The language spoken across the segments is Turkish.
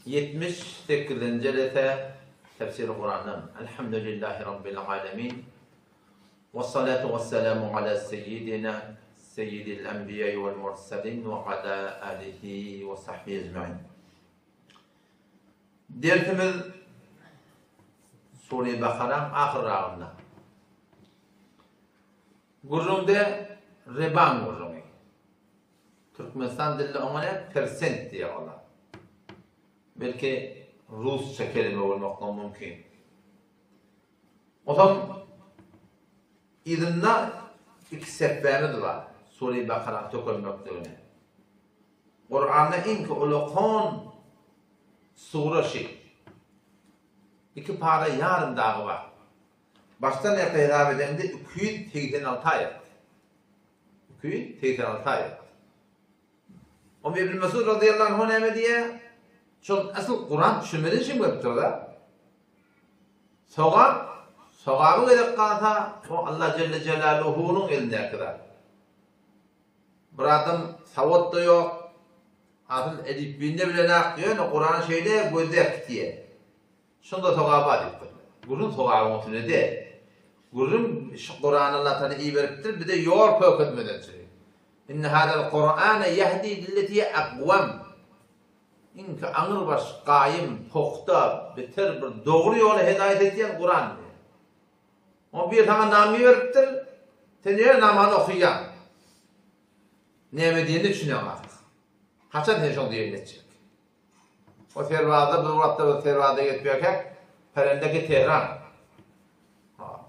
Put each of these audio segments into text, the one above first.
78. lete tefsir-i Kur'an'ın Elhamdülillahi Rabbil Alemin ve salatu ve selamu ala seyyidina seyyidil enbiya vel mursalin ve ala alihi ve sahbihi ecmaîn. Dersimiz Sure-i Bakara'nın ahir ağında. Gurrumda riban gurrumu. Türkmenistan dilli ona persent diye Allah. Belki Rusça kelime olmakla mümkün. O zaman İdin'de iki seferimiz var. Sure-i Bakara tökülmekteğine. Kur'an'da ilk ulukon suresi. İki para yarım dağı var. Baştan hitap edende 286 ayet. 286 ayet. O İbn Mesud radıyallahu anh ne diye? Çok asıl Kur'an düşünmeden için yaptı da. Sogabı gerek kalata o Allah Celle Celaluhu'nun elinde kadar. Bir adam savat da yok. Asıl edip binde bile ne yapıyor? Kur'an'ın şeyde gözde yakıtiye. Şunda sogabı adettir. Gurun sogabı oturuyor de. Gurun Kur'an'ı Allah Teala iyi veriptir. Bir de yor pöketmeden söylüyor. İnne hâdel Kur'âne yehdi dilletiye akvam. İnki anır baş, qayım, pokta, beter bir doğru yola hidayet etiyen Kur'an. O bir tane namı veriptir, teneye namını okuyan. Neyme diyeni düşünüyorum artık. Haçan teşon diye iletecek. O tervada, bir vakti tervada gitmeyecek, perendeki Tehran.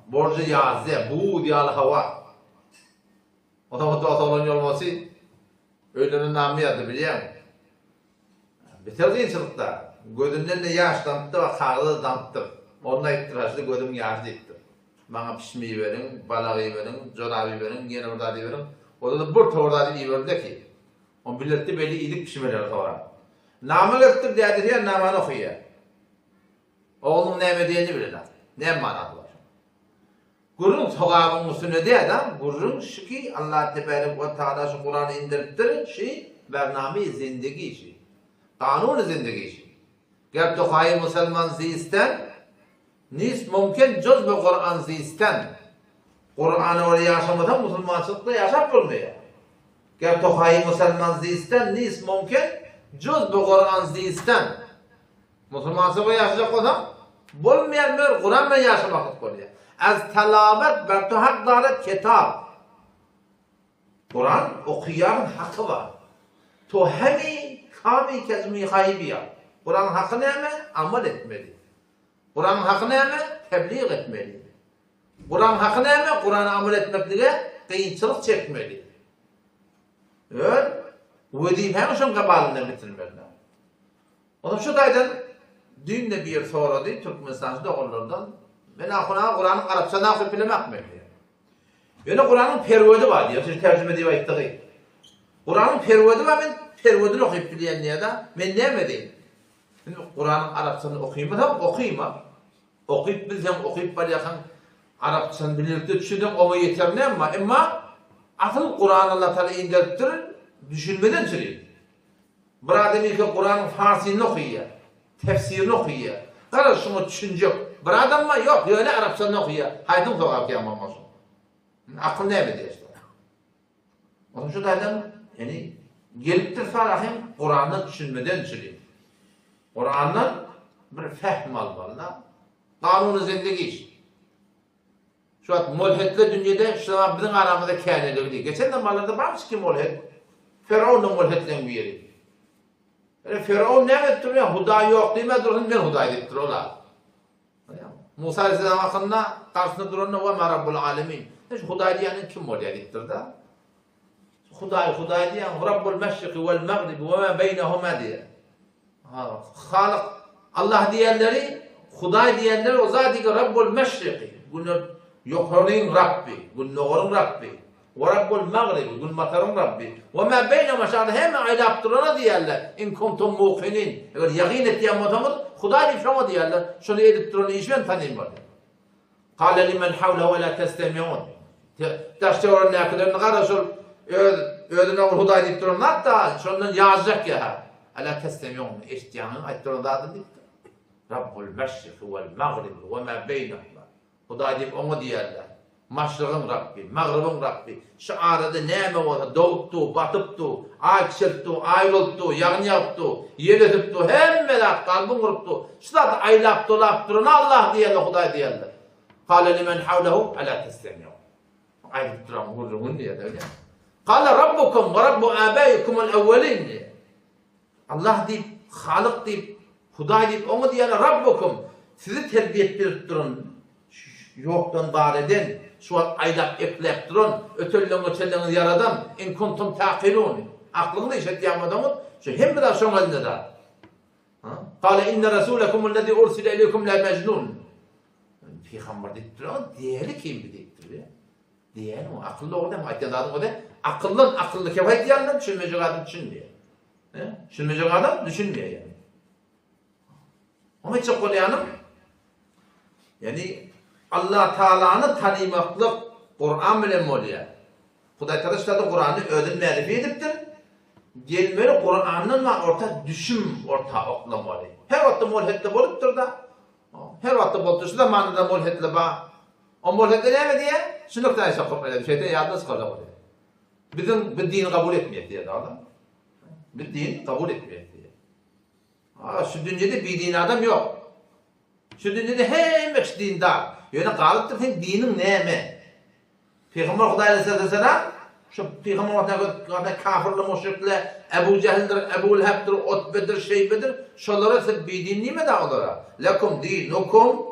Borcu yazdı, bu diyalı hava. O da olan olması, öğlenin namı yazdı biliyor musun? Beter kıyınçılıkta, gözümden de yaş damıttı ve karlı damıttı. Onunla ittirajlı gözüm yaş deyipti. Bana pişmeyi verin, balağı verin, conavi verin, yeni orada verin. O da bir torda iyi verdi ki. On bilirdi belli iyilik pişmeleri sonra. Namı verttir deydir ya, namını okuyor. Oğlum neyme diyeni bilir. Ne manası var? Gurrun sogabın üstüne diye adam, gurrun şu ki Allah Tebarek ve Teala şu Kur'an'ı indiriptir, şey, bername-i zindagi işi. Kanun zindagi işi. Gel tohayı Müslüman ziyisten, nis mümkün cüz be Kur'an ziyisten. Kur'an'ı oraya yaşamadan Müslümançılıkla yaşap bulmuyor. Gel tohayı Müslüman ziyisten, nis mümkün cüz be Kur'an ziyisten. Müslümançılıkla yaşayacak adam, bulmayan Kur'an'la yaşamak oluyor. Az talabet bertu hak daret kitap. Kur'an okuyan hakkı var. To hemi kami kezmi haybiya. Kur'an hakkı neyme? Amel etmeli. Kur'an hakkı neyme? Tebliğ etmeli. Kur'an hakkı neyme? Kur'an'ı amel etmekle kıyınçılık çekmeli. Öyle. Vazifeyi şun kabalından bitirmeli. Onun şu daydan dün de bir sorudu Türkmenistan'da doğrulardan. Ben Kur'an'ın Arapçanı okuyup bilemek mi? Yani Kur'an'ın pervedi var diyor. Siz tercüme diye ayıttı. Kur'an'ın pervedi var, ben pervedini okuyup bileyen diye da ben demedeyim. Kur'an'ın Arapçanı okuyayım mı? Okuyayım mı? Okuyup bilsem, okuyup balyakan Arapçanı bilirdi, düşündüm, ona yeter ne ama? Ama asıl Kur'an'ı Allah Teala indirttir, düşünmeden söyleyeyim. Bir adam ilk Kur'an'ın Farsini okuyor, tefsirini okuyor. Kardeş şunu düşünecek. Bir adam mı? Yok, öyle Arapçanı okuyor. Haydın sokağa kıyamam olsun. Akıl ne mi diyor işte. Onun şu da adam, yani geliptir farahim, Kur'an'ı düşünmeden söyleyeyim. Kur'an'dan bir fehm almalı. Kanun-u zindagi iş. Şu an mulhidli dünyada şu an bizim aramızda kânelik değil. Geçen zamanlarda varmış ki mulhid. Firavun'un mulhidliğin bir yeri. Yani Firavun ne ettiriyor? Huda yok değil mi? Durun ben Huda'yı ettiriyorlar. Musa Aleyhisselam hakkında karşısında duranına ve Rabbul Alemin. Huda'yı diyenin kim oluyor ettirdi? Huda'yı diyen Rabbul Meşriki vel Mağribi ve ma beynehuma diye. Halık Allah diyenleri, Huda'yı diyenleri o zati ki Rabbul Meşriki. Bunun yukarının Rabbi, bunun oğlun Rabbi. Ve Rabbul Mağribi, bunun matarın Rabbi. Ve ma beynehuma şahane hemen aile yaptırana diyenler. İn kuntum muqinin. Eğer yakin ettiğin mutamız, Huda'yı ifşama diyenler. Şunu edip duranı işmen tanıyım var. Kâle limen havle ve la testemiyon. Taşça oranın ne kadar ne kadar ödüne Huda'yı deyip duranlar da şundan yazacak ya. Ala testemiyon eştiyanın aytdırdadı diýip. Rabbul meşrik vel maghrib ve ma beynehuma. Hudaý diýip onu diýerler. Maşrıgın Rabbi, Mağribin Rabbi. Şu arada näme bolsa dogupdy, batypdy, ay çyrpdy, aýryldy, ýagny ýapdy, ýer edipdi, hemmeler kalbyn gurupdy. Şular aýlap dolap duran Allah diýerler, Hudaý diýerler. Qala limen hawlahu ala tastami'un. Aýdyp duran gurrun diýerler. Qala rabbukum ve rabbu abaikum al-awwalin. Allah diýip, Halyk diýip, Hudaý diýip, onu diýerler rabbukum. Sizi terbiýet berip durun. Yoktan var eden, şu an aylap eklep durun, ötellüğünü yaradan, in kuntum taqilun. Aklını işet yapmadığımız, şu hem bir daha son elinde da. Kale inne rasulakum lezi ursile ileykum la mecnun. Peygamber deyip duruyor, diğeri kim deyip diğeri o, akıllı o da mı? Aytyaladın o da, akıllı kefayet yandan, düşünmeyecek adam düşünmüyor. Düşünmeyecek adam düşünmüyor yani. Onun için konu yani, Allah Taala'nı tanımaklık Kur'an bilen bolýar. Hudaý Taala da Kur'an'ı ödün ma'rifi edipdir. Gelmeli Kur'an'ın orta düşüm orta oklamaly. Her wagtda molhetde bolupdyr da. Her wagtda bolupdyr da manada molhetle ba. O molhetle näme diýe? Şunlukda ýaşap bilen şeyde ýadynız galar bolýar. Bizim bir din kabul etmeýär diýer adam. Bir din kabul etmeýär diýer. Şu dünýede bir din adam ýok. Şu dünýede hemmeş dindar. Ýöne galypdyr sen dinin näme? Peygamber Hudaý aleyhisselam şu peygamber wagtynda kafirler, müşrikler, Ebu Cehildir, Ebu Lehebdir, Utbedir, Şeybedir, şolara siz bir din nime da olara? Lekum dinukum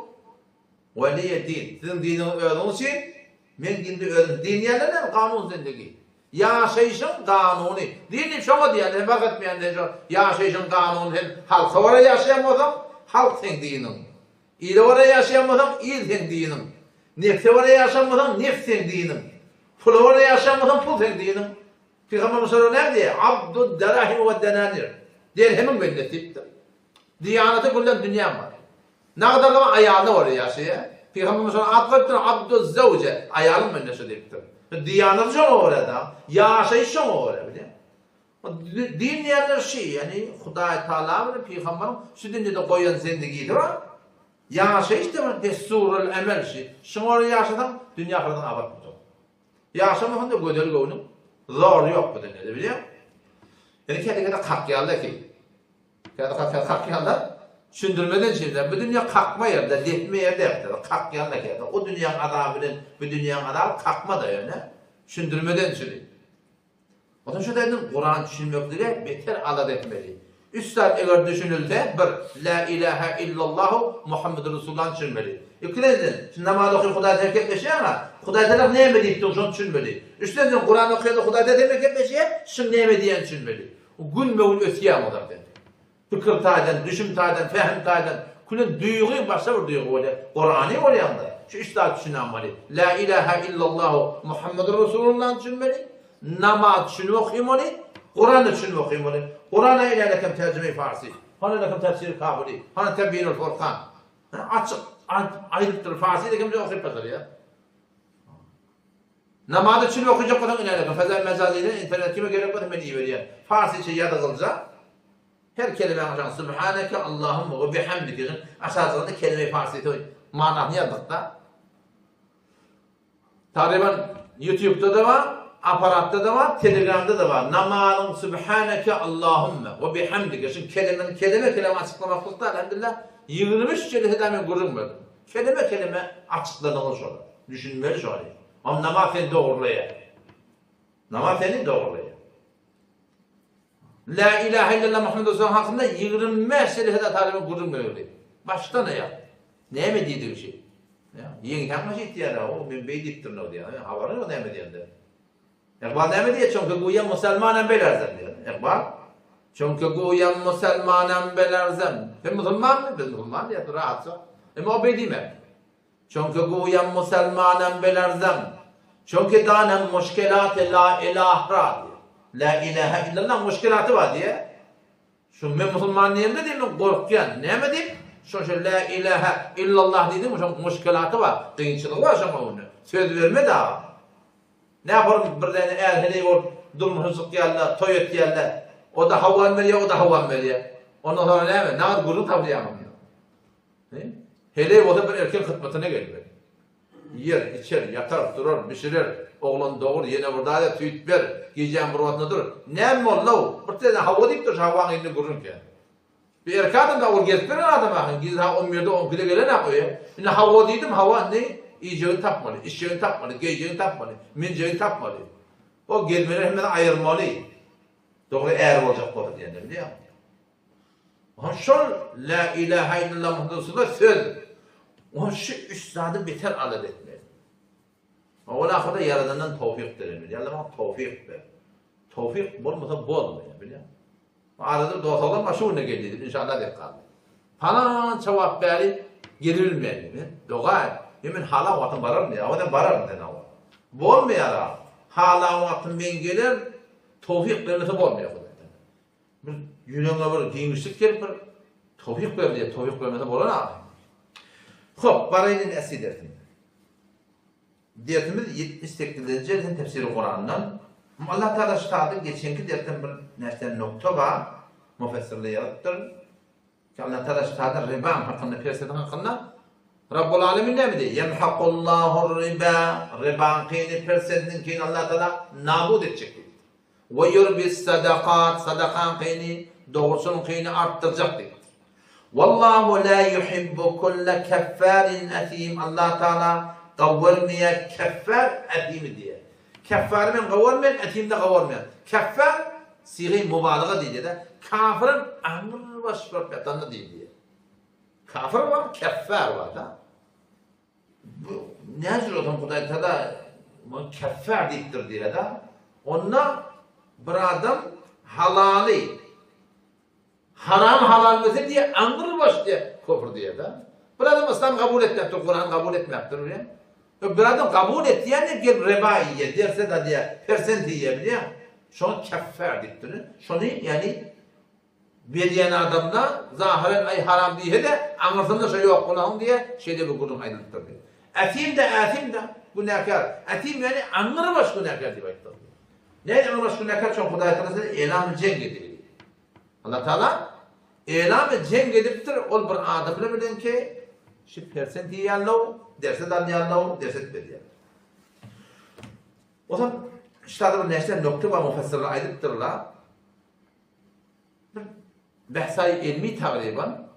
ve liye din. Sizin dininiz öýdüňiz için men dinde öýdüm. Din ýerlerden kanun zindigi. Ýaşaýyşyň kanuny. Dini şoňa diýerler, wagt meýende ýaşaýyşyň kanuny hem halka wara ýaşaýanmasam, halk sen dinin. İle wara ýaşaýanmasam, il sen dinin. Nefse wara ýaşaýanmasam, nefs sen dinin. Pul wara ýaşaýanmasam, pul sen dinin. Peygamber Musa näme? Abdud darahim we dananir. Dirhemin belletipdir. Diýanaty güllen dünýä bar. Nagdarlama aýaly wara ýaşaýar. Peygamber Musa atgatdyr abduz zawja, aýalyň mennesi diýipdir. Diýanaty şoňa wara da, ýaşaýyş şoňa wara bilen. Din ýerler şey, yani Hudaý Taala bilen Peygamberin şu dünýede goýan zendigidir. Ýaşaýyş da desturul emel şey. Şoňa ýaşadan dünýä ahireten abad bolýar. Ýaşamaganda gödel gowunyň zor ýok bu dünýede bilýär. Yani kede kakýalda ki. Kede kakýalda düşündirmeden şeyler. Bu dünýä kakma ýerde, letme ýerde ýapdyr. Kakýalda kede. O dünýäň adamı bilen bu dünýäň adamı kakma da ýöne. Düşündirmeden şeyler. Odan şu dedim Kur'an düşünmekle beter adat etmeli. Üstad eğer düşünülse bir la ilahe illallah Muhammedur Resulullah düşünmeli. İkincisi şimdi namaz okuyup Hudaý terk etmeşe ama Hudaý Taala näme diýip durýan düşünmeli. Üçüncüsü Kur'an okuyup Hudaý Taala terk etmeşe şimdi näme diýen düşünmeli. O gülmewul ötýär odam dedi. Fikir taýdan, düşüm taýdan, fehm taýdan külün duýgy başga bir duýgy bolýar. Kur'any bolýanda şu üstad düşünmeli. La ilahe illallah Muhammedur Resulullah düşünmeli. Namaz şunu okuymalı, Kur'an şunu okuymalı. Kur'an'a ile lekem tercüme-i Farsi, hana lekem tefsir-i Kabuli, hana Tebyin-ül Furkan. Açık, ayrıktır Farsi lekem de okuyup yazar ya. Namazı şunu okuyacak kadar ile lekem, Fezel Mezazi'yle internet kime gerek var hemen iyi veriyor. Farsi şey yazılacak, her kelime açan Subhaneke Allahümme ve bihamdike aşağısında kelime-i Farsi'de manasını yazdık da. Taliban YouTube'da da var. Aparatta da var, Telegram'da da var. Namazın Subhaneke Allahümme ve bihamdike. Şimdi kelime açıklamaklıkta elhamdülillah 23 kelime hemen görünmedi. Kelime açıklanılır sonra. Düşünmeli sonra. Ama namaz seni doğrulaya. Namaz seni doğrulaya. La ilahe illallah Muhammed Resulullah hakkında 25 kelime hemen görünmedi. Başta ne ya? Neye mi deydi bir şey? Yeni takma şey ihtiyar ya. O ben beydiptir ne diyor. Havarı o neye mi diyor? Iqbal näme diýär? Çünki goýan musulmanan belerzem diýär. Iqbal çünki goýan musulmanan belerzem. Sen musulmanmy? Biz musulman diýär, rahatça. Emma o beýdime. Çünki goýan musulmanan belerzem. Çünki danem müşkilat la ilaha la ilaha illallah müşkilatı var diýär. Şu men musulman diýende diýdim gorkýan. Näme diýip? Şu la ilaha illallah diýdim, şu müşkilatı var. Kynçylygy var şoňa onu. Söz verme da. Ne yaparım birden eğer hele ol durmuş hızık yerler, toy et yerler. O da havan veriyor, o da havan veriyor. Ondan sonra ne mi? Ne kadar gurur tavlayamam. Hele o da bir erkek hizmetine geliyor. Yer, içer, yatar, durur, pişirir. Oğlan doğur, yine burada da tüyt ver. Giyeceğin burvatına durur. Ne mi oğlu? Bir tane hava deyip dur, havanın elini gururun ki. Bir erkek adam da ol gezdiren adam akın. Giz ha 11'de 12'de gelen ne koyuyor? Şimdi hava dedim, hava ne? İyeceğini tapmalı, işeceğini tapmalı, giyeceğini tapmalı, minceğini tapmalı. O gezmeleri hemen ayırmalı. Doğru eğer olacak bu diyenler biliyor musun? O şol la ilahe illallah Muhammed Resulullah söz. O şu üstadı beter alet etmeli. O lafada yaradandan tevfik dilenir. Yani bana tevfik ver. Tevfik olmasa bolmuyor biliyor musun? Arada dostlarla maşhur ne geldi inşallah dikkat. Falan cevap verip gerilmeyelim. Doğa hemen hala vaktin barar mı ya? O da barar mı dene o? Bolmuyor. Hala vaktin ben gelir tevfik vermesi bolmuyor. Bir yüreğine bir giymişlik gelip bir tevfik ver diye tevfik vermesi bolan abi. Hop, barayının esi dertim. Dertimiz 78. Celsin tefsiri Kur'an'dan. Allah Teala şitadı geçenki dertten bir neşten nokta var. Müfessirle yarattır. Ki Allah Teala şitadı riba hakkında, persedin hakkında. Rabbul Alemin ne mi diye? Yemhakullahu riba. Riba kıyını persedin kıyını Allah Teala nabud edecek. Ve yurbis sadakat. Sadakan kıyını, doğrusun kıyını arttıracak diye. Vallahu la yuhibbu kulle keffarin etim. Allah Teala kavurmaya keffar etimi diye. Keffar men kavurmayan, etim de kavurmayan. Keffar siği mübalağa diye de. Kafirin amr ve şüphet yatanı diye. Kafir var, keffar var da. Ne yazıyor o zaman Kuday Teala keffar deyiptir diye de. Onunla bir adam halali. Haram halal mesela diye angır baş diye kufur diye da. Bir adam İslam kabul etmektir, Kur'an kabul etmektir. Bir adam kabul etti yani gel riba yiye derse de diye persent yiyebiliyor. Şu an keffar diktir. Şunu yani veriyen adamda zahiren ay haram diye de anırsında şey yok kulağım diye şeyde bir kurum ayrılıktır. Etim de günahkar. Etim yani angır baş günahkar diye baktır. Ne angır baş günahkar çok Kuday Teala elam-ı cenk ediyor. Allah Teala elam-ı cenk ediptir, ol bir adamla bilin ki şu persent yiyenlo, derse danyanlo, derse veriyen. O zaman işte bir neşter nokta var müfessirle ayrıptırlar. Behsai ilmi taqriban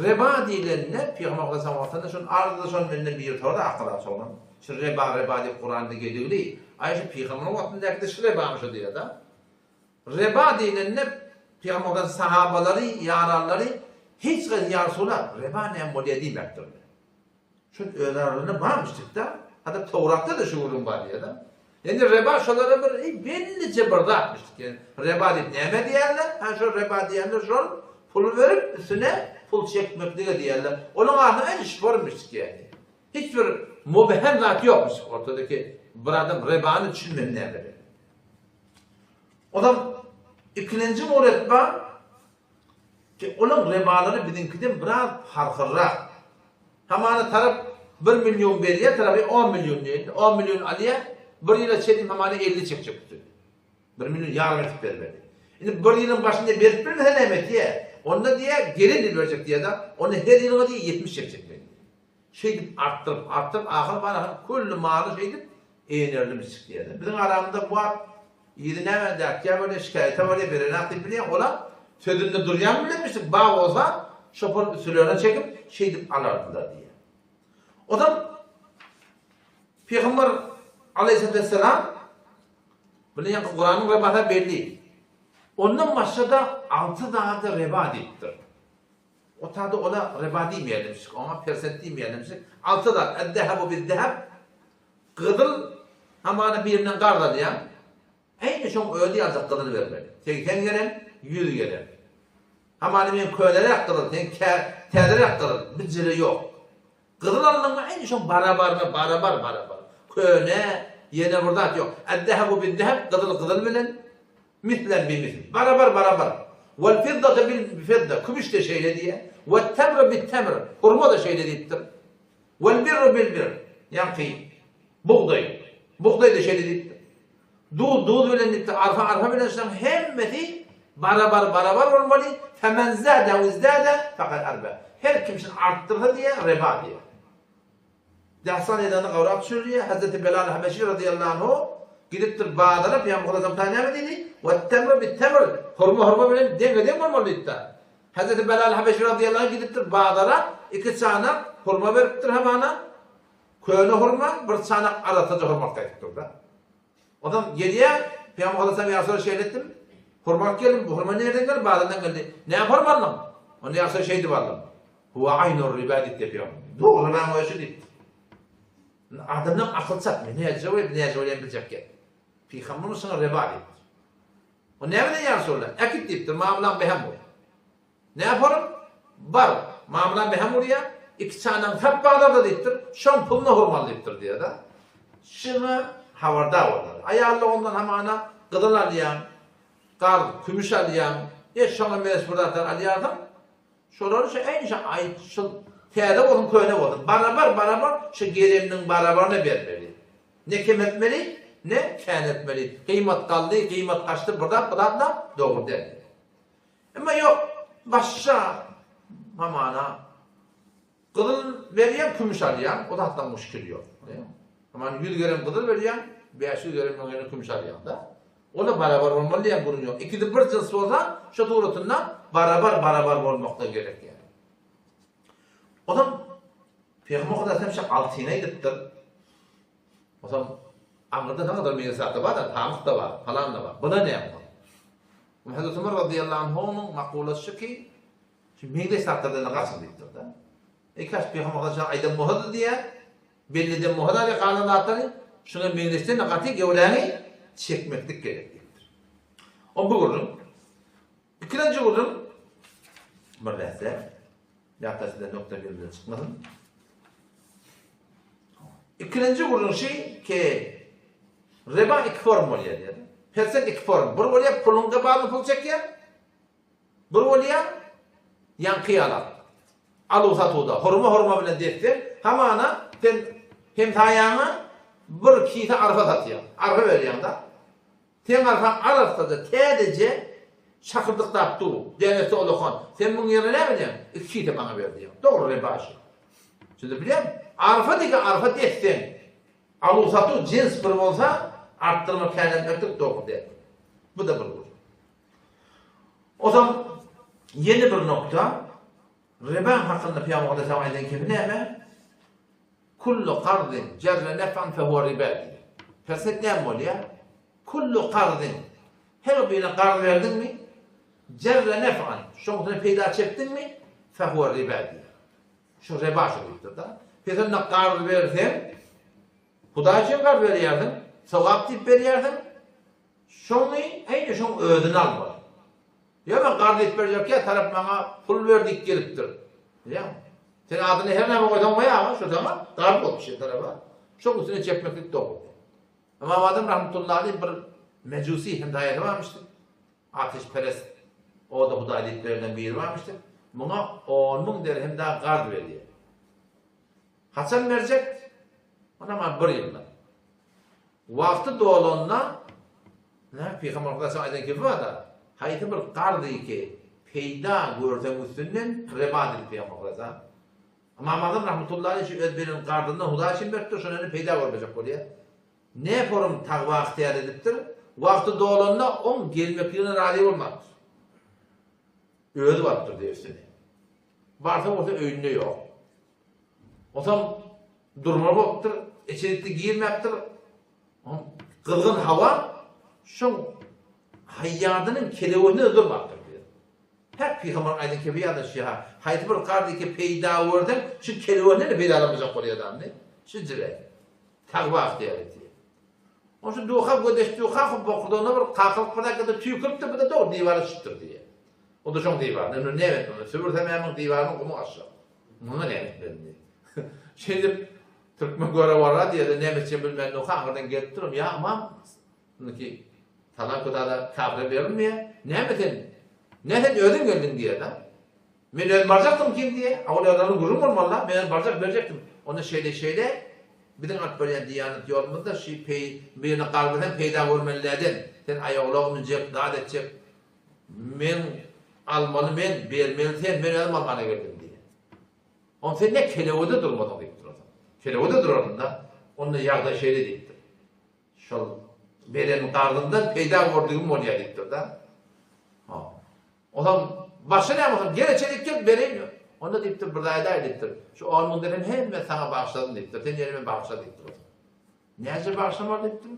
riba diyenler Peygamber Sallallahu şun arada şun bilen bir torda akla soğan. Şu riba diye Kur'an'da geliyor değil. Ayşe Peygamber'in vaktindeki şu riba şu diyor da. Riba diyenler Peygamber'in sahabaları, yararları hiç yarsula riba ne modeli demektir. Şun öğrenlerine varmıştık da. Hatta Tevrat'ta da şu ürün var diye da. Yani riba şolara bir bellice bırdatmıştık. Yani riba deyip neme diyerler? Ha şu riba diyenler şu pul verip üstüne pul çekmek diye diyerler. Onun ağzına en iş varmıştık yani. Hiçbir mübehem zat yokmuş ortadaki bir adam ribanı düşünmenin ne verir. O zaman ikinci muretba ki onun ribaları bizimkiden biraz farklırak. Hemen taraf 1 milyon veriye, tarafı 10 milyon değil. 10 milyon aliye bir yıla çedim hemen 50 çekecek bütün. 1 milyon yarım etip vermedi. Şimdi bir yılın başında verip bir ne demek diye. Onda diye geri dil verecek diye de onu her yılına diye 70 çekecek. Şey arttırıp ahir bana kullu malı şey deyip eğinerlimiş diye de. Bizim aramda bu yedine derken böyle şikayete var ya birine aktif biliyor. Ola sözünde duruyan mı demiştik. Bağ olsa şoför sülüğüne çekip şey deyip alardılar diye. O da Peygamber Aleyhisselatü Vesselam bunun yanı Kur'an'ın rebada belli. Ondan başında 6 daha da reba deyiptir. O tadı ona reba demeyelimsik, ona persent demeyelimsik. 6 da eddehebu biddeheb gıdıl hemen birinden karda diyen aynı çok öyle yazık gıdıl vermeli. Tekten gelen 100 gelen. Hemen benim köylere yaktırıl, terlere yaktırıl. Bir zili yok. Gıdıl anlamı aynı çok barabar. Köne yine burada yok. Eddehebu biddeheb gıdıl bilen mislen bir misl. Barabar. Vel fiddata bil fidda. Kümüş de şeyle diye. Ve temre bil temre. Hurma da şeyle deyiptir. Vel birru bil bir. Yani buğday da şeyle deyiptir. Dul bilen deyiptir. Arfa bilen İslam hemmeti Barabar olmalı. Femen zâde ve izdâde fakat arbe. Her kimsin arttırdı diye reba diye. Dehsan edeni kavrak sürüyor. Hazreti Belal Habeşi radıyallahu anh gidiptir bağlara Peygamber Hazretleri ne dedi? Ve temr bit temr. Hurma böyle dengede olmalı itta. Hazreti Belal Habeşi radıyallahu anh gidiptir bağlara iki çanak hurma veriptir hemana. Köyüne hurma, bir çanak aratıcı hurma kayıptır da. Odan geriye Peygamber Hazretleri yarısını şeylettim. Hurma gelin, bu hurma nereden geldi? Bağlardan geldi. Ne yapar varlam? Onu yarısını şeydi varlam. Huve aynur ribadet yapıyor. Doğru ben o işi değil. Adamdan akıl satmıyor. Ne cevap bilecek ki. Peygamber sana riba etti. O nereden yarısını? Ekit deyiptir. Mamlan behem oluyor. Ne yaparım? Bar. Mamlan behem oluyor. İki çanan hep bağlarda deyiptir. Şon puluna hurmalı deyiptir diye da. Şimdi havarda olur. Ayarlı ondan hamana gıdıl alayan, kar, kümüş alayan, şona mesburatar alayan. Şoları şu en şey ay şu teyde olun köyne olun. Barabar şu gelinin barabarını vermeli. Ne kim etmeli, ne kân etmeli. Kıymet kaldı, kıymet kaçtı burada da doğru der. Ama yok başka hamana gıdıl veriyen kümüş alayan, o da hatta müşkül yok. Ama 100 gram gıdıl veriyen, 500 gram kümüş alayan da. Ona barabar olmalı ya bunun yok. İkide bir cins olsa şu tuğrutundan barabar olmakta gerek yani. Adam Peygamber kadar hemşe altına gittir. Adam Amr'da ne kadar meyesatı var da tamık da var, falan da var. Buna ne yapalım? Hazreti Ömer radıyallahu anh'ın makulası ki şimdi meyesatı da ne kadar bittir da. İkaç Peygamber kadar ayda muhadı diye belli de muhadı ile kanunatları şuna meyesatı ne kadar gevleğini çekmeklik gereklidir. O bu gurun. İkinci gurun bir lehze yaklaşık nokta birden çıkmadın. İkinci gurun şey ki riba iki form oluyor diye. Persen iki form. Bir oluyor pulunga bağlı pul çekiyor. Bir oluyor yankıyalar. Alu satuda. Hurma bile deyiptir. Hamana hem tayağına bir kite arfa satıyor. Arfa veriyor da. Ten arfan arafta da tədəcə şakırdıqda yaptı. Denesi oluqan. Sen bunun yerine ne bilen? İki kite bana ver diyor. Doğru rebaşı. Şimdi biliyor musun? Arfa değil ki arfa deysen. Alu satı cins bir olsa arttırma kendini doğru der. Bu da bir olur. O zaman yeni bir nokta. Riba hakkında Peygamber Aleyhisselam keyfi ne mi? Kullu qardin cerre nef'an fehuve riba diyor. Feslet ne mi oluyor? Kullu qardin. Her birine qard verdin mi? Cerre nef'an. Şunun peyda çektin mi? Fehuve riba diyor. Şu riba şudur da. Peşinde qard versen, Huda için qard veriyordun. Sevap deyip veriyordun. Şunu aynı şunu ödün alma. Ya ben qard deyip verecek ya taraf bana pul verdik geliptir. Ya. Sen adını her neme koydan koya ama şu zaman qard olmuş şey tarafa. Şunun üstüne çekmeklik doğru. Ama adam rahmetullahi aleyh bir mecusi hem dayatı varmıştı. Ateşperest. O da Huda deyiplerden biri varmıştı. Buna 10.000 dirhem daha qard veriyor. Hasan verecek. Ona bir yılda. Vakti doğulundan Peygamber Aleyhisselam aydan kefi var da haydi bir qardı ki peyda görsen üstünden riba dedi Peygamber Aleyhisselam. Ama Ahmet'in rahmetullahi aleyhi şu özberin qardından Huda için berktir, şunları peyda olacak oraya. Ne forum taqva ihtiyar ediptir? Vakti doğulundan on gelmekliğine razı olmaktır. Öğüdü vardır dersin. Varsa orada öğünde yok. O zaman durma boktur, içerikli giyilmektir. Kılgın hava, şu hayyadının kelevini öldürmektir diyor. Hep Peygamber aydan kefi yadır ha. Haydi bir qardı ki peyda vurdun, şu kelevini de peydalamıza koruyadan ne? Şu cire. Taqva ihtiyar ediyor. O şu duha gödeş duha bokuduğuna bir kakılık bırak kadar tüy kırptı, bu da doğru divarı çıktır diye. O da çok divar. Ne evet onu? Sübürsem hemen divarını kumu aşağı. Buna ne evet benim diye. Şimdi Türkmen göre var diye de Nemetçe bilmem ne hanginden gelip durum ya ama ki falan kadar da kavre verilmiyor. Nemetin neden ödün geldin diye de. Ben ödün baracaktım kim diye. Ağlı adamın gurum olmalı. Ben ödün baracak verecektim. Onu şeyle bir de böyle diyanet yolunda birine kalbiden peyda vurmelledin. Sen ayağılığını cep, davet edecek. Men almalı, men bermeli, sen men özüm almana geldim diye. On sen ne kelewede durmadın deyip durasın. Kelewede durardın da, onda yağda şeyle deyiptir. Şol berenin qardında peyda gördüğüm bolýar deyipdir da. Olam başa ne yapalım? Gelecek gel bereyim. Onda deyiptir, bir ayda deyiptir. Şu 10 mun dirhem hemme sana bağışladım deyiptir. Sen yerime bağışla deyiptir. Näze bağışlamar deyiptir.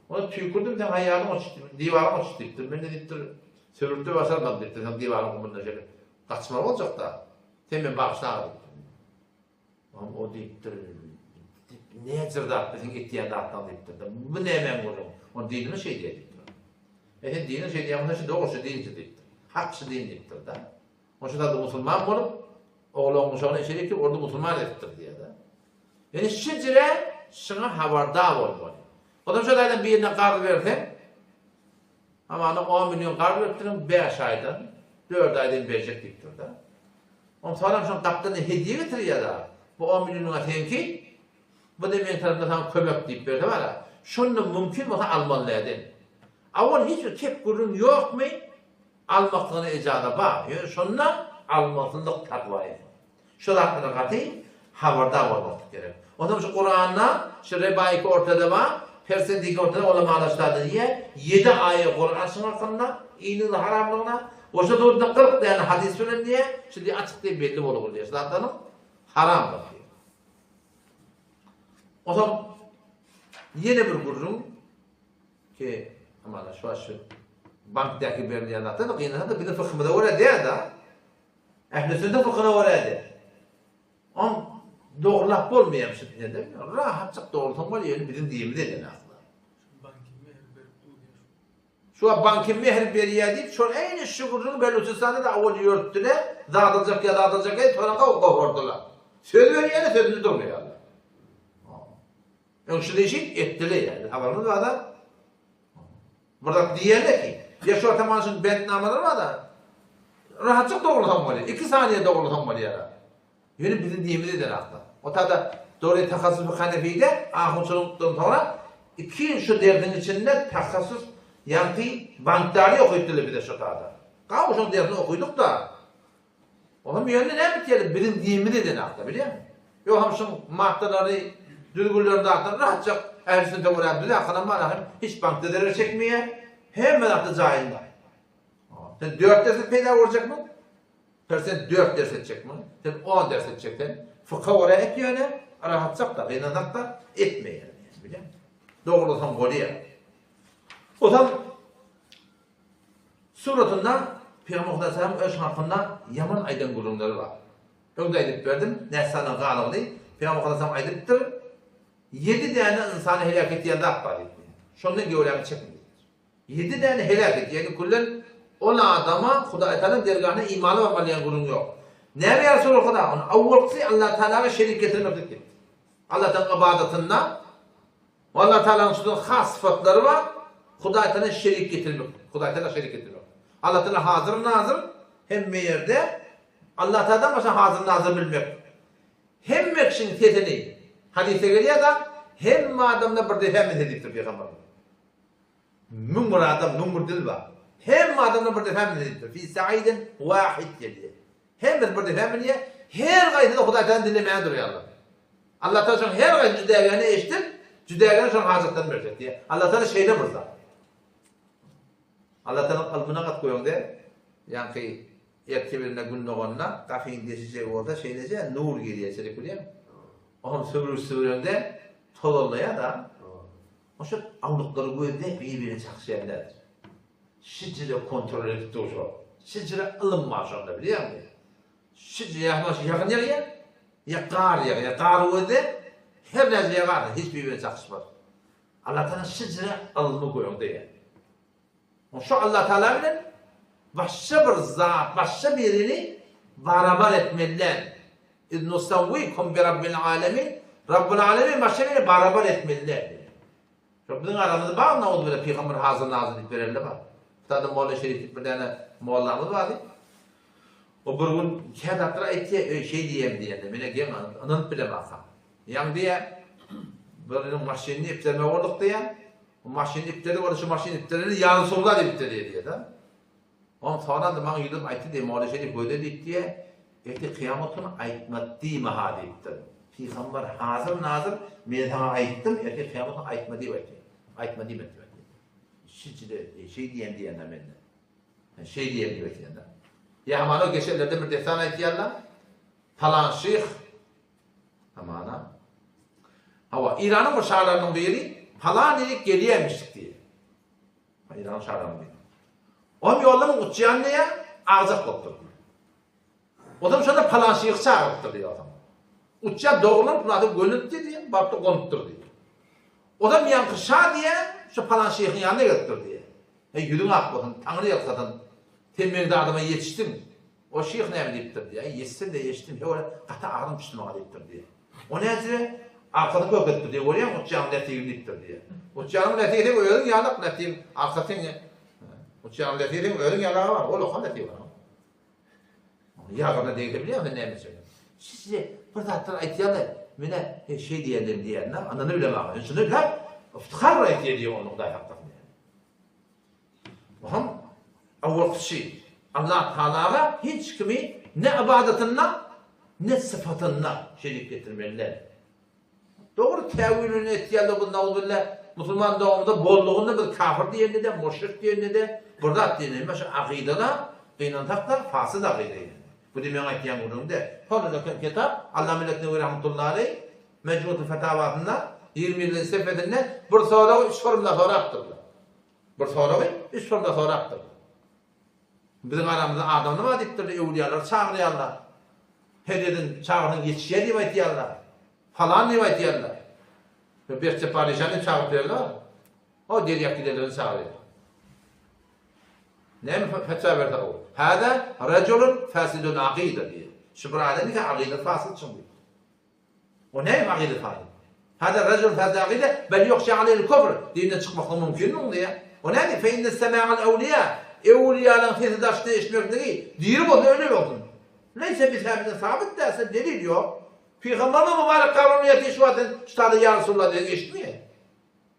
Ona tüykürdüm, sen ayağını açtım, divarını açtım deyiptir. Ben de deyiptir, sörüntü basardan deyiptir. Sen divarın kumunda şöyle kaçmak olacak da. Sen ben bağışla deyiptir. O deyiptir, näzir da sen gittiğinde attan deyiptir. Bu ne men görüm? O dinimi şey deyiptir. Sen dini şey diyemezsin, şu doğrusu dinci deyiptir. Hakçı din deyiptir da. O şurada da musulman bolup, oğlanmış ona içeri ki orada musulman deyiptir diye da. Yani şicire şuna habardar olmalı. Adam şöyle birine qardı versen, ama 10 milyon qardı verdirin 5 aydan, 4 aydan verecek deyiptir da. Onun sonra şunu kaptanı hediye getiriyor da. Bu 10 milyonuna tenki, bu da men tarafından sana kömek deyip verdi var ya. Şunu mümkün olsa almalıydın. Avval hiçbir tepkürün yok mu? Almaklığına icada bak. Yani şundan almaklılık takvayı. Şu hakkında katayım, habardar olmak gerek. O zaman şu Kur'an'la, şu Rebaiki ortada var, Persendiki ortada olamalaşlardı diye 7 ayet Kur'an'ın hakkında, iyiliği haramlığına, o şu doğruda 40 tane hadis verin diye, şimdi açık diye belli olur diye. Zaten haramdır diye. O zaman yeni bir kurum ki aman şu banktaki bir yanatı da kıyınatı bir de fıkhımda oraya diye da ehli sünnet fıkhına oraya diye. Doğrulap olmayan şey dedim. Rahatça doğrultan var yani bizim diyemi de aslında. Şu bankin mehir beriye deyip şu aynı şukurunu Beluçistan'da da avul yurttüne dağıtılacak ya dağıtılacak ya sonra kavurdular. Söz veriyor sözünü durmuyor. Yani şu değişik etkili yani. Haberiniz var da burada diğerler ki ya şu ortamanışın bentnamaları var da rahatça doğrultan var ya. 2 saniye doğrultan var ya. Yani bizim diyemi de aslında. O tabi doğru takassus bir Hanefi'de ahunçuluktan sonra 2 yıl şu derdin içinde takassus yani banktarı okuyuttular bir de şu kadar. Kavuşun derdini okuyduk da onun yönünde ne bitiyelim? Bizim diyemi de aslında biliyor musun? Yok hem şu maddeleri dülgüllerini dağıtın rahatça ersinde uğradılar. Akınan var hiç bankta derer çekmeye hemen attı cahilde. Sen 4 derse peyda olacak mı? Sen 4 ders edecek mi? Sen 10 ders edeceksin. Fıkha oraya et yöne, rahatsak da, kıynanak da etme yani. Biliyor musun? Doğrulutan golü ya. O zaman suratından Peygamber Aleyhisselam öz hakkında yaman aydın gururları var. Öyle edip verdim. Nesa'nın gâlığını Peygamber Aleyhisselam aydınıptır. 7 tane insanı helak ettiği yanda akbar etmiyor. Şundan gevlerini çekmiyor. 7 tane helak etti. Yani kullen ona adama Huda Teala'nın dergahına imanı ve ameliyen gururun yok. Nereye ya Resulullah? Onun avvalkisi Allah Teala'ya şerik getirmek etti. Allah Teala'nın ibadetinden Allah Teala'nın şunun has sıfatları var. Huda Teala'ya şerik getirmek. Huda Teala'ya şerik getirmek. Allah Teala hazır nazır hem yerde Allah Teala'dan başka hazır nazır bilmek. Hem mekşin teteneği. Hadise geliyor da hem adamda bir defa medediptir Peygamber. Numur adam, numur dil var. Hem adamda bir defa medediptir. Fi sa'idin vahid geliyor. Hem bir defa medediyor. Her gayda Huda Teala'nın dinlemeye duruyor Allah. Allah Teala her gayda cüdaylarını eşittir. Cüdaylarını sonra hazırdan verecek diye. Allah Teala şeyde burada. Allah Teala kalbine kat koyun der. Yani ki erkebirine günlük onunla kafein desecek orada şeylece nur geliyor. Çelik biliyor musun? Onun süvüründe tololaya da o şu avlukları gözde birbirine çakışayanlardır. Şicire kontrol edip durur. Şicire ılınmaz onda biliyor musun? Şicire yakın yerine ya kar yakın. Ya kar gözde her neyse yakar. Hiç birbirine çakışmaz. Allah Teala şicire ılınma koyun diye. O şu Allah Teala bilen başka bir zat, başka birini beraber etmeliler. İznusavvikum bi Rabbil alemin. Rabbul alemin başka birini beraber etmeliler. Rabbinin aramızda bağlı ne oldu böyle Peygamber hazır nazır edip verirler bak. Tadı Molla Şerif bir tane Molla'mız vardı. O bir gün kağıtlara etti şey diyeyim diye de. Bine gel anın bile bakalım. Yani diye böyle maşinini iptalme olduk diye. O maşinin iptali var, şu maşinin iptalini yarın sonunda iptali diye de. On sonra da bana yıldım aytı diye muhalefeti böyle diye eti kıyametini aytmadı mahadettir. Peygamber hazır nazır men sana ayttım eti kıyametini aytmadı diye. Aytmadı diye. Şiçide şey diyenler menne. Şey diyenler. Ya amana geçerlerde bir destan aytyanlar falan şeyh amana. Hava İran'ın bu şaharlarının biri falan dedik geliyemiştik diye. İran'ın şaharlarının biri. O yolların uçayan neye? Ağzı koptu. O zaman şurada falan şeyh çağırıptır diyor adam. Uçayan doğrular bunu adı gönüttü diye, baktı konuttur diye. O da yankışa diye, şu falan şeyhin yanına götür diye. Yürün akbakın, tanrı yaksadın. Temelde adama yetiştin. O şeyh ne mi deyiptir diye. Yetişsin de yetiştin. Öyle kata ağrım düştüm ona deyiptir diye. O ne diye? Arkada kökettir diye. Oraya uçağın letiğini deyiptir diye. Uçağın letiğini de öğün yanık letiğin. Arkasın ya. Uçağın letiğini öğün yanığı var. O lokan letiği var. Yağına değilebiliyor musun? Ne mi söylüyor? Size burada hatta aytiyanlar. Mine şey diyenler diyenler. Ananı bilemem. Şunu bilen. Fıtkar aytiye diyor onu da yaptım. Muham. Avval şey. Allah Teala'ya hiç kimi ne ibadetinden ne sıfatından şerik getirmeliler. Doğru tevilini etkiyle bundan olurlar. Müslüman doğumunda bolluğunda bir kafir diyenli de, müşrik diyenli de, burada diyenli. Mesela akidada kıynantaklar fasıl akide. Bu demeyen aytiyen bunun de. Sonra kitap Allah milletine ve rahmetullahi Mecmut-u Fetavatında 20 yılın seferinden bir soruyu 3 formda sonra aktarlar. Bir soruyu 3 formda sonra aktarlar. Bizim aramızda adamını mı adettirdi evliyalar, çağırıyorlar. Her yerin çağırın yetişiye diye diyorlar. Falan diye diyorlar. Bir separişanı çağırıyorlar. O diğer giderlerini çağırıyor. Ne mi fetva verdi o? Hâdâ raculun fâsidun akîde diye. Şu burada ne ki akîde fasıl çünkü. O ne mi akîde fasıl? Hâdâ raculun fâsidun akîde bel yokşe aleyhil kufr. Dinden çıkmakla mümkün mü diye. O ne diye? Fe inne semâ'al evliya. Evliyaların fethidaşlığı eşmekliği. Diri bu öyle olsun. Neyse biz hepimize sabit derse delil yok. Peygamber'in mübarek kavramiyeti işvatın ustadı ya Resulullah diye geçmiyor.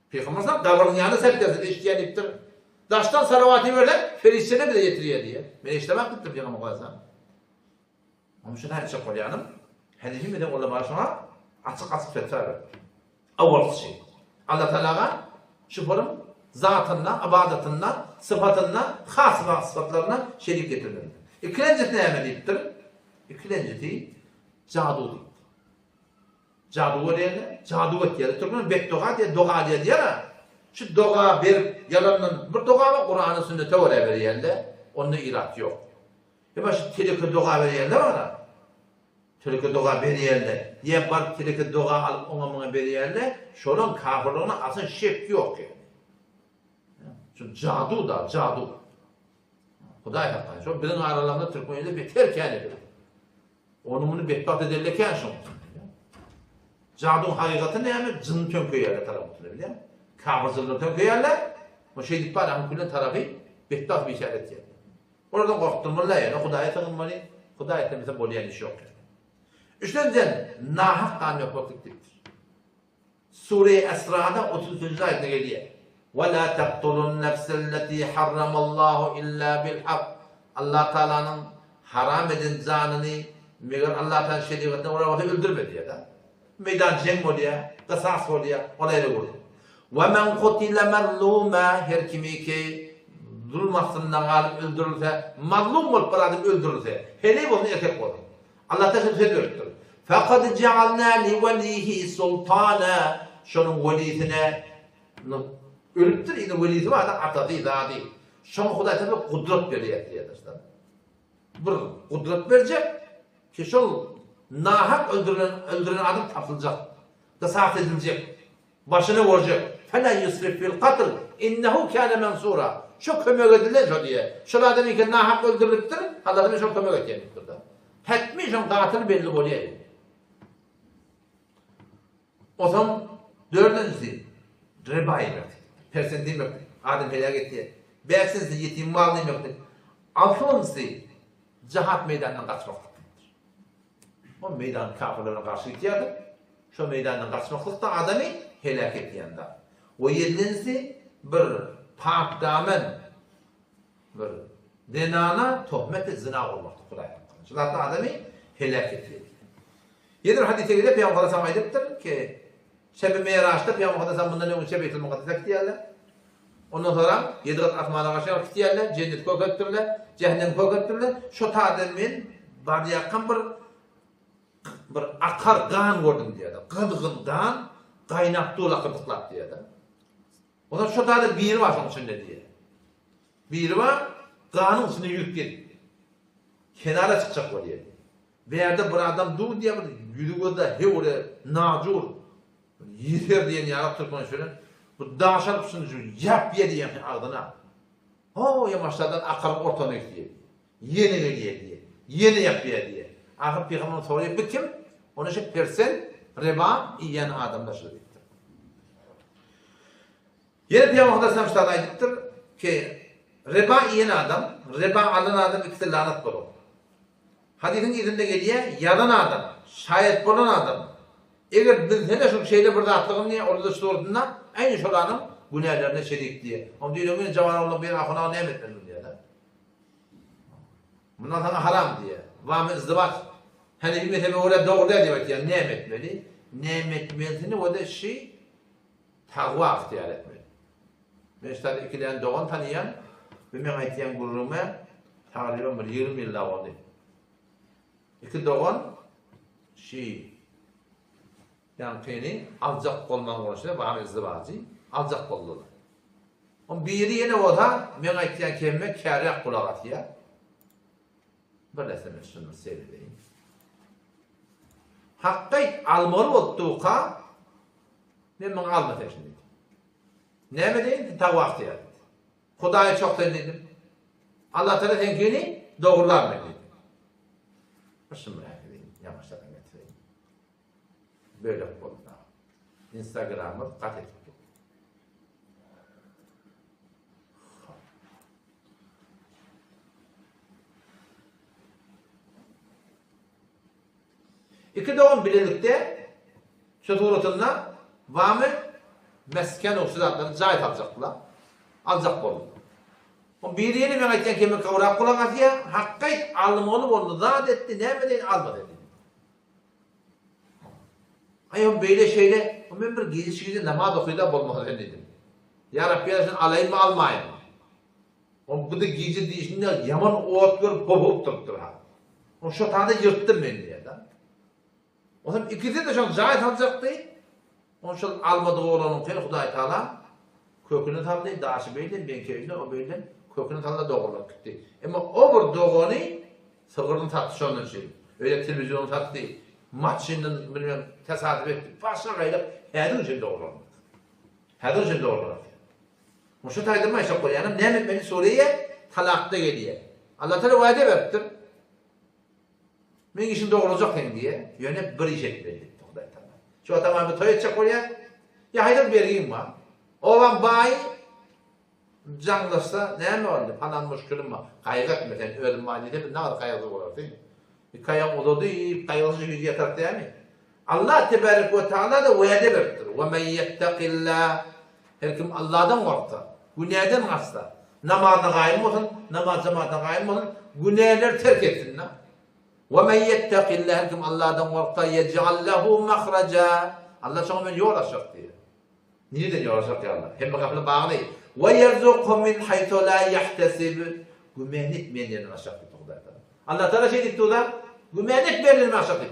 Peygamber'in kavramın yanı sepdersin işleyenliktir. Daştan saravati verler, ferişene bile getiriyor diye. Ben işlemek gittim Peygamber koyasam. Onun için her şey koyanım. Hedefim eden ulema sonra açık fetva ver. Avval şey. Allah Teala'ya şüphelim zatından, ibadetinden, sıfatından, has sıfatlarından şerik getirilir. İkincisi ne emeliyiptir? İkincisi cadu değil. Cadu diye, cadu etkileri. Türkmen beddoğa diye, doğa diye ya. Şu doğa bir yalanın, bir doğa var Kur'an'ın sünnete oraya veriyorlar. Onun irat yok. Ya şu teleki doğa veriyorlar var. Teleki doğa veriyorlar. Diye var teleki doğa alıp ona veriyorlar. Şunun kafirliğine asıl şek yok yani. Şu cadu da, cadu. Huday hakkı. Şu bizim aralarında Türkmen'de beter kendisi. Onu bunu bedbat ederlerken şu. Cadun hakikati ne yani? Cın tönköyerler tarafını biliyor musun? Kabızırlı tönköyerler. O şey deyip bana mümkün tarafı bedbat bir işaret yani. Oradan korkturmalar yani. Hudaya tanınmalı. Hudaya temizle bolayan iş yok yani. Üçüncüden nahak kanun yapmaklıktır. Sure-i Esra'da 33. ayetine geliyor. وَلَا تَقْتُلُوا النَّفْسَ الَّتِي حَرَّمَ اللّٰهُ اِلَّا بِالْحَقِّ Allah Teala'nın haram edin canını meğer Allah Teala şeriatını oraya öldürmedi ya da. Meydan cenk oluyor, kısas oluyor, ona öyle vurdu. وَمَنْ قُتِلَ مَظْلُومًا her kimi ki zulmasından galip öldürülse, mazlum olup bir adam öldürülse, hele bunu erkek olur. Allah Teala şöyle diyor. فَقَدْ جَعَلْنَا لِوَلِيهِ سُلْطَانًا şunun velisine ölüptür, yine velisi var da atadı, idadı. Şunun Huday Teala kudret veriyor diye dostlar. Bir kudret verecek ki şu nahak öldürülen adam tapılacak, kısas edilecek, başını vuracak. فَلَا يُسْرِفْ فِي الْقَتْلِ اِنَّهُ كَانَ مَنْصُورًا şu kömök edilir şu diye. Şu adamın ki nahak öldürülüptür, Allah'ın şu kömök edilir. Hetmi şu katil belli oluyor. O zaman dördüncüsü, riba yemektir. Persenti yemektir. Adem helak etti. Beşincisi yetim mal yemektir. Altıncısı, cihat meydanından kaçmaktır. O meydan kafirlerine karşı ihtiyadır. Şu meydandan kaçmaklık da adamı helak etti yanında. O yedincisi bir pak damen, bir denana tohmet-i zina olmakta Hudaý. Şulatda adamı helak etdi. Ýene hadise gelip Peygamber sallallahu aleyhi ve sellem aýdypdyr ki, Şebi Meraç'ta Peygamber sallallahu aleyhi ve sellem bundan önce Beytul Muqaddes'e gitdiler. Ondan sonra 7 kat asmana karşı gitdiler, cennet kökettirler, cehennem kökettirler. Şu tademmin bari yakın bir akar gan gördüm diýdi. Gıdgın gan gaýnapdy ulaqydyklap diýdi. Ondan şu tadem biri var şoň içinde diýdi. Biri var, ganyň içine ýürüp gitdi. Kenara çıkacak o diye. Bir yerde bir adam dur diye yürüyor da hevre nacur yeter diyen yarab Türkmen şöyle bu daşalıp şunu yap ye diyen ağzına. O yamaçlardan akar ortana gidiyor. Yeni geliyor diye. Yeni yapıyor diye. Ahir Peygamber soruyor bu kim? Onu şey persen riba yiyen adamlar şöyle diyor. Yine Peygamber Aleyhisselam ayettir ki riba yiyen adam, riba alan adam ikisi lanet olur. Hadisin izinde geliyor, yalan adam, şayet bolan adam. Eğer bilsene şu şeyde burada atlığım diye orada sorduğunda aynı şolanın günahlarına şerik diye. Ama diyor ki cavan oğlum bir akına ne etmedin diye. Bundan sana haram diye. Vamı ızdıvaç. Hani bir mesela öyle doğru demek yani ne etmeli? Ne etmeli? O da şey takva ihtiyar etmeli. Ben işte ikiden doğan tanıyan ve ben ayetiyen gururumu takriben 20 yılda oldu. İki doğan şey yani keni alacak olman konusunda var izdivacı alacak oldular. On biri yine o da men aytyan kelime kâryak kulak atya. Böylesine şunu söyleyeyim. Hakkayt almalı olduğuka men bana alma teşniydi. Ne mi deyin? Tavak diye. Hudaya çok denedim. Allah Teala tenkini doğrular mı dedi. Başım bırakayım, yamaçlardan getireyim. Böyle oldu. Instagram'ı kat ettik. İki doğum birlikte söz uğratında vamı mesken oksidatlarını cahit alacaklar. Alacak oldu. Bir yeni mehmetken kemi kavrak kulak atıyor, hakkayt almalı oldu, zat etti, ne mi dedi, alma dedi. Ayım böyle şeyle, ben bir gizli namaz okuyda bulmak dedim. Ya Rabbi ya sen alayım mı almayayım mı? Bu da gizli deyişinde yaman oğut görüp popup tuttur ha. O şu tane yırttım ben diye de. O zaman ikisi de şu an zahit alacaktı. Onun için almadığı oğlanın kıyı Hudaý Taala kökünü tanıdı, daşı beyden, ben köyüne o beyden kökünü tanıda doğurluk gitti. Ama o bir doğunu sığırın tatlısı onun için. Öyle televizyonun tatlı değil. Maçının bilmem tesadüf etti. Başına kayılıp her için doğurluk. Her için doğurluk. O şu taydırma işte koyanım. Ne etmeli Suriye'ye talakta geliyor. Allah Teala vaade veriptir. Ben işin doğurulacak diye. Yöne bir iş etmeli. Şu adamı bir toy edecek oraya. Ya hayır vereyim var. Olan bayi canlısa ne mi oldu? Falan müşkülüm var. Kaygı etmeden ölüm mahallede ne kadar kaygı olur değil mi? Bir kaygı olurdu, kaygısı yüz yatar değil mi? Allah Tebarek ve Teala da vaade veriptir. وَمَنْ يَتَّقِ اللّٰهِ her kim Allah'dan korktu. Günahdan hasta. Namazda kaym olsun, namaz cemaatine kaym olsun. Günahları terk etsin. وَمَنْ يَتَّقِ اللّٰهِ her kim Allah'dan korktu. يَجْعَلْ لَهُ مَخْرَجًا Allah sana ben yol açacak diyor. Nereden yol açacak ya Allah? Hem kapını bağlayın. وَيَرْزُقْهُ مِنْ حَيْثُ لَا يَحْتَسِبُ gümen etmeyen yerden açacak diyor. Allah Teala şey dedi o da gümen etmeyen yerden açacak diyor.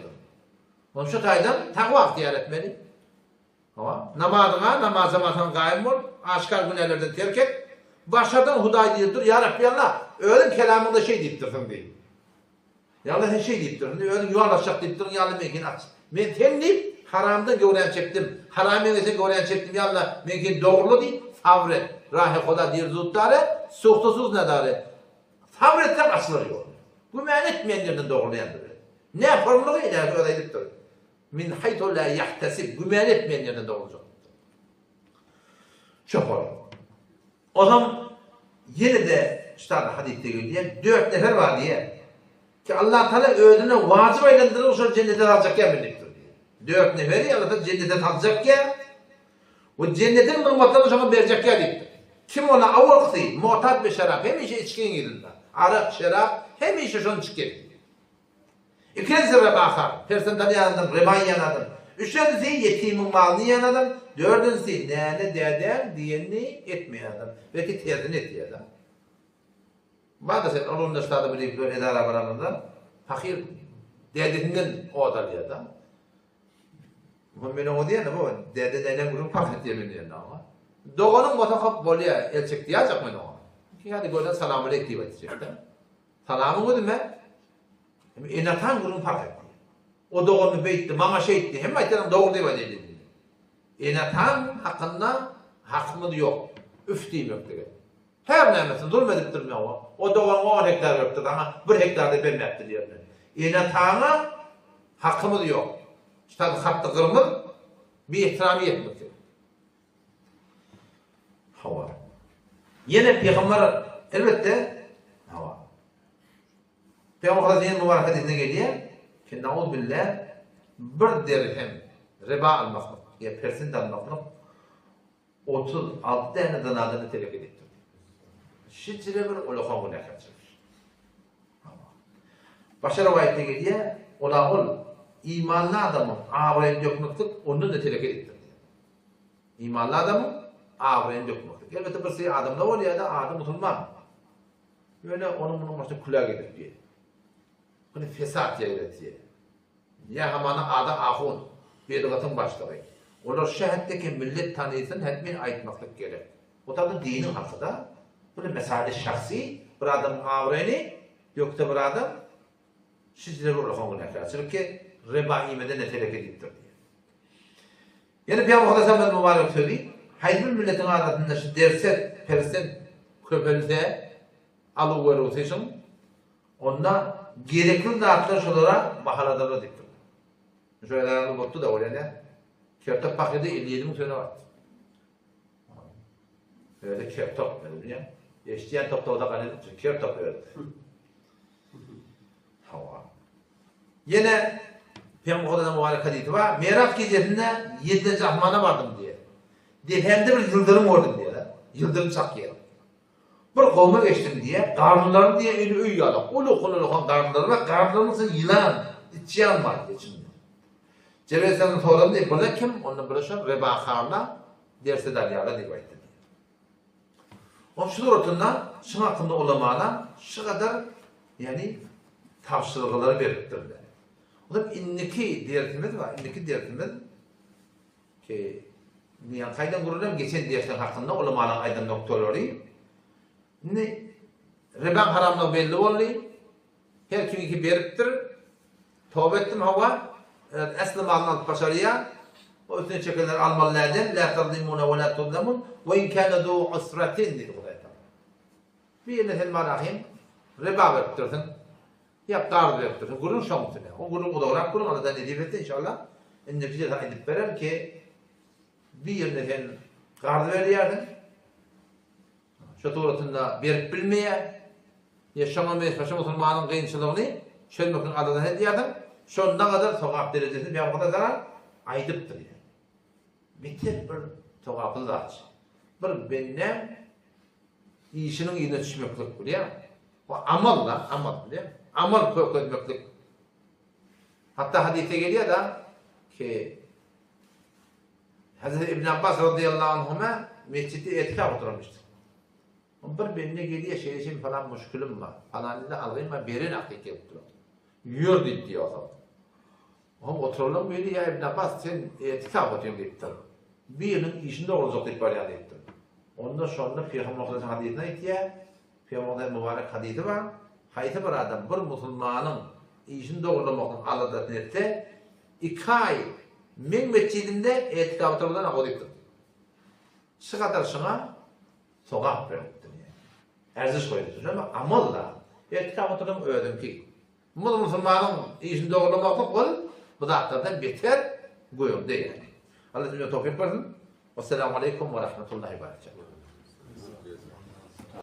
Onun şu taydan takva ihtiyar etmeli. Namazına, namaz zamanına kaim ol, aşkar günahlardan terk et. Başlardan Hudaý deyip dur, ya Rabbi Allah, öğlen kelamında şey deyip dursun diye. Ya Allah her şey deyip dursun diye, öğlen yuvarlaşacak deyip dursun, ya Allah mekin aç. Ben temliyim, haramdan gören çektim, haramdan gören çektim, ya Allah mekin doğrulu değil, sabret. Rahi Huda diye zutları, soğutusuz nedarı. Sabretten açılıyor. Gümen etmeyen yerden doğrulayandır. Ne yaparım da ileride öyle deyip dursun. Min haytu la yahtasib gümen etmeyen yerden doğulacak. Çok var. O zaman yine de işte hadiste geliyor. 4 nefer var diye. Ki Allah Teala ödüne vacip eylendirilir o cennete alacak ya birliktir diye. 4 neferi Allah Teala cennete alacak ya. O cennetin nimetlerini sana verecek ya deyip. Kim ona avukti, muhtat bir şarap, hem işe içkin yerinde. Arak, şerap, hem işe şunu çıkıyor. İkincisi rebahar. Persondan yanadın, reban yanadın. Üçüncüsü yetimin malını yanadın. Dördüncüsü neyini deden diyenini etmeyen adam. Belki tezini etmeyen adam. Bazı sen onunla stadı bilip böyle edara baranında fakir dedetinden o adalı adam. Bu beni o diyen de bu dededen gurun fakir diye bilinen ama. Doğanın motakap bolya elçek diyecek mi ona? Ki hadi böyle selamun aleyküm diyecek de. Selamın ödüm ben. İnatan gurun fakir. O doğanı beytti, mama şeytti. Hem ayıtlarım doğru diye dedi. İnatan hakkında hakkımız yok. Üf diyeyim yok dedi. Her neymesin zulmedip durmuyor o. O doğan 10 hektar yoktur ama 1 hektar da vermektir yerine. İnatana hakkımız yok. Tabi hattı kırmır, bir ihtirami etmektir. Hava. Yine Peygamber elbette hava. Peygamber Hazretleri mübarek hadisine geliyor ki naud billah bir dirhem riba almak ya persin almak 36 tane danadını telef ediptir. Şiddetli bir uluğun ne kaçır. Başka rivayette geliyor olağul imanlı adamın ağrıya dökmektik onu da telef ediptir. İmanlı adamın ağrıya dökmektik. Elbette bir şey adamda oluyor da adam Müslüman. Böyle onun başına kulağa gelir diye. Bunu fesat yaratıyor. Ya hamana adam ahun bedgatın başları. Onlar şehatteki millet tanısın hepsini aytmaklık gerek. O da dinin hakkında. Bunu mesele şahsi bir adam ağrını yoksa bir adam sizlere ruhunu nekrar. Çünkü riba imede ne telef ediptir diye. Yani Peygamber Hazretleri mübarek söyleyeyim. Hayır milletin adatında şu derse persen köpelse alıverisi için onda gerekli dağıtlar şolara bahaladırlar diktir. Şöyle alıp ottu da oraya kertap paketi 57 bin sene var. Böyle kertap böyle biliyor musun? Eştiyen topta o da kanalım için kertap öyle. Hava. Yine Peygamber Hazretleri mübarek hadisi var. Miraç gecesinde 7. ahmana vardım diye. Hem de bir yıldırım vurdum diye. Yıldırım çakıyor. Bir kavme geçtim diye. Karnılarım diye öyle öy yalan. Ulu karnılarım ve karnılarımızın yılan. İçiyan var içinde. Cebrail'den soralım diye. Burada kim? Ondan böyle şu rebaharla derse dalyala diye bayıttı. O şu durumdan şu hakkında olamağına şu kadar yani tavsiyeleri veriptirdi. O da indiki dersimiz var. İndiki dersimiz ki niye kaydan gurulam geçen dersler hakkında olamağına aydan noktaları ne riba haramlığı belli oluyor. Her kim ki veriptir. Tövbe ettim hava aslı malından başarıya o üstüne çekenler almalılardan la tazlimuna ve la tuzlamun ve in kana du usratin dedi Hudaý Teala. Bir yerine marahim riba veriptirsin. Ya qarz veriptirsin. Gurun şoňsuna. O gurun odarak gurun aradan edip inşallah. Netice de edip verer ki bir yerine sen qarz verýärdin. Şu turatında berip bilmeýär. Yaşamamayız, Müslümanyň gynçylygyny şölmekden aradan edýärdim. Şonda kadar sogap derejesini bir kadar zarar aydıptır yani. Bitir bir sogaplı aç. Bir bennem işinin iyine düşmeklik biliyor musun? O amal biliyor musun? Amal koymaklık. Hatta hadise geliyor da ki Hazreti İbn Abbas radıyallahu anhuma mescidi etkaf oturmuştur. Bir benimle geliyor şeyim falan müşkülüm var. Falan da alayım mı berin hakiki oturuyor. Yürü diyor o zaman. Ama oturalım böyle ya İbn Abbas sen etikaf atıyorsun deyip tabi. Birinin işinde olacak deyip var ya deyip tabi. Ondan sonra Peygamber Hazretleri hadisine itiyor. Peygamber mübarek hadisi var. Haydi bir adam bir Müslümanın işinde olmakın aladatını etse 2 ay men mescidinde etikaf oturmadan akıdıktır. Şu kadar şuna sogap veriptir yani. Erziş koyuyordur ama amalla etikaf oturmadan öğredim ki bu Müslümanın işinde olmakın ol bu da beter goýuldy yani. Allah tawfik bersin. Assalamu aleykum ve rahmetullahi ve berekatuhu.